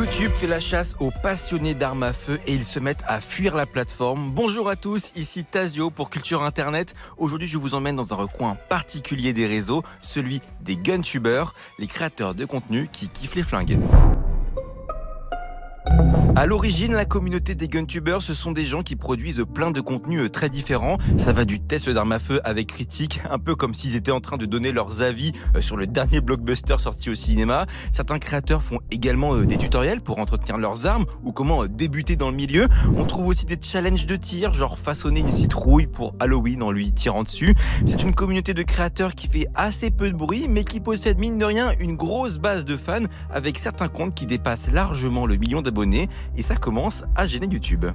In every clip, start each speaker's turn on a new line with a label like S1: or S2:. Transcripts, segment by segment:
S1: YouTube fait la chasse aux passionnés d'armes à feu et ils se mettent à fuir la plateforme. Bonjour à tous, ici Tazio pour Culture Internet. Aujourd'hui, je vous emmène dans un recoin particulier des réseaux, celui des GunTubers, les créateurs de contenu qui kiffent les flingues. À l'origine, la communauté des GunTubers, ce sont des gens qui produisent plein de contenus très différents. Ça va du test d'armes à feu avec critique, un peu comme s'ils étaient en train de donner leurs avis sur le dernier blockbuster sorti au cinéma. Certains créateurs font également des tutoriels pour entretenir leurs armes ou comment débuter dans le milieu. On trouve aussi des challenges de tir, genre façonner une citrouille pour Halloween en lui tirant dessus. C'est une communauté de créateurs qui fait assez peu de bruit, mais qui possède mine de rien une grosse base de fans avec certains comptes qui dépassent largement le million d'abonnés. Et ça commence à gêner YouTube.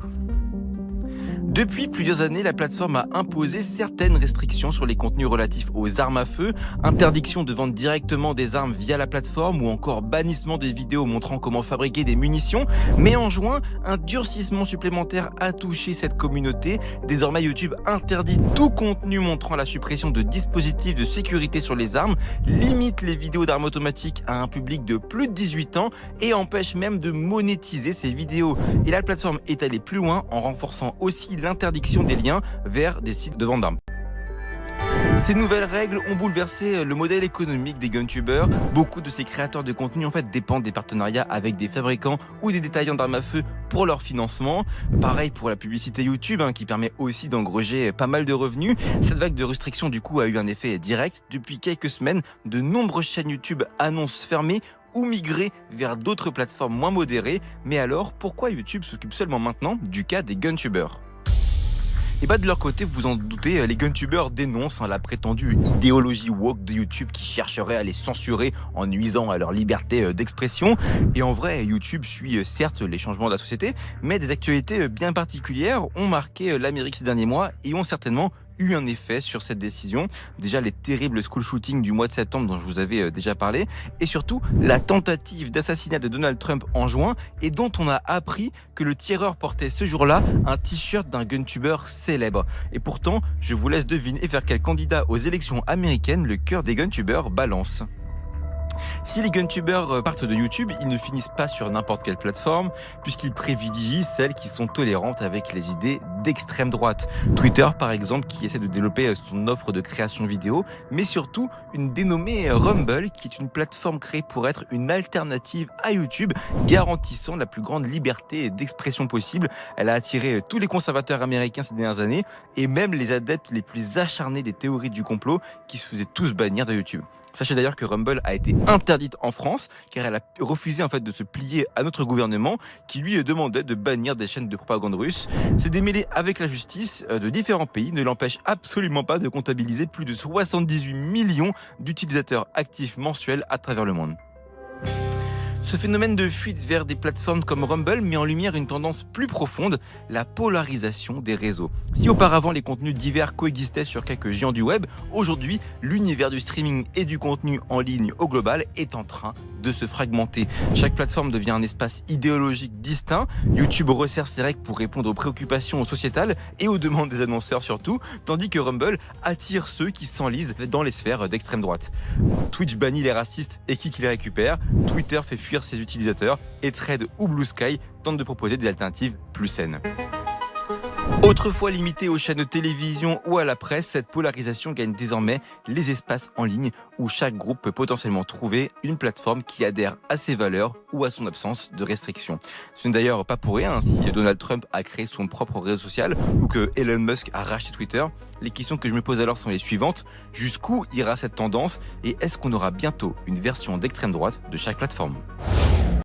S1: Depuis plusieurs années, la plateforme a imposé certaines restrictions sur les contenus relatifs aux armes à feu, interdiction de vendre directement des armes via la plateforme ou encore bannissement des vidéos montrant comment fabriquer des munitions. Mais en juin, un durcissement supplémentaire a touché cette communauté. Désormais, YouTube interdit tout contenu montrant la suppression de dispositifs de sécurité sur les armes, limite les vidéos d'armes automatiques à un public de plus de 18 ans et empêche même de monétiser ces vidéos. Et la plateforme est allée plus loin en renforçant aussi l'interdiction des liens vers des sites de vente d'armes. Ces nouvelles règles ont bouleversé le modèle économique des GunTubers. Beaucoup de ces créateurs de contenu dépendent des partenariats avec des fabricants ou des détaillants d'armes à feu pour leur financement. Pareil pour la publicité YouTube qui permet aussi d'engranger pas mal de revenus. Cette vague de restrictions du coup a eu un effet direct. Depuis quelques semaines, de nombreuses chaînes YouTube annoncent fermer ou migrer vers d'autres plateformes moins modérées. Mais alors, pourquoi YouTube s'occupe seulement maintenant du cas des GunTubers ? Et de leur côté, vous en doutez, les GunTubers dénoncent la prétendue idéologie woke de YouTube qui chercherait à les censurer en nuisant à leur liberté d'expression. Et en vrai, YouTube suit certes les changements de la société, mais des actualités bien particulières ont marqué l'Amérique ces derniers mois et ont certainement eu un effet sur cette décision. Déjà les terribles school shootings du mois de septembre dont je vous avais déjà parlé, et surtout la tentative d'assassinat de Donald Trump en juin et dont on a appris que le tireur portait ce jour-là un t-shirt d'un GunTuber célèbre. Et pourtant, je vous laisse deviner vers quel candidat aux élections américaines le cœur des GunTubers balance. Si les GunTubers partent de YouTube, ils ne finissent pas sur n'importe quelle plateforme, puisqu'ils privilégient celles qui sont tolérantes avec les idées d'extrême droite. Twitter, par exemple, qui essaie de développer son offre de création vidéo, mais surtout une dénommée Rumble, qui est une plateforme créée pour être une alternative à YouTube, garantissant la plus grande liberté d'expression possible. Elle a attiré tous les conservateurs américains ces dernières années, et même les adeptes les plus acharnés des théories du complot, qui se faisaient tous bannir de YouTube. Sachez d'ailleurs que Rumble a été interdite en France car elle a refusé de se plier à notre gouvernement qui lui demandait de bannir des chaînes de propagande russe. Ces démêlés avec la justice de différents pays ne l'empêchent absolument pas de comptabiliser plus de 78 millions d'utilisateurs actifs mensuels à travers le monde. Ce phénomène de fuite vers des plateformes comme Rumble met en lumière une tendance plus profonde, la polarisation des réseaux. Si auparavant les contenus divers coexistaient sur quelques géants du web, aujourd'hui l'univers du streaming et du contenu en ligne au global est en train de se fragmenter. Chaque plateforme devient un espace idéologique distinct. YouTube resserre ses règles pour répondre aux préoccupations sociétales et aux demandes des annonceurs surtout, tandis que Rumble attire ceux qui s'enlisent dans les sphères d'extrême droite. Twitch bannit les racistes et qui les récupère, Twitter fait fuir ses utilisateurs et Thread ou Blue Sky tentent de proposer des alternatives plus saines. Autrefois limitée aux chaînes de télévision ou à la presse, cette polarisation gagne désormais les espaces en ligne où chaque groupe peut potentiellement trouver une plateforme qui adhère à ses valeurs ou à son absence de restrictions. Ce n'est d'ailleurs pas pour rien si Donald Trump a créé son propre réseau social ou que Elon Musk a racheté Twitter. Les questions que je me pose alors sont les suivantes. Jusqu'où ira cette tendance et est-ce qu'on aura bientôt une version d'extrême droite de chaque plateforme ?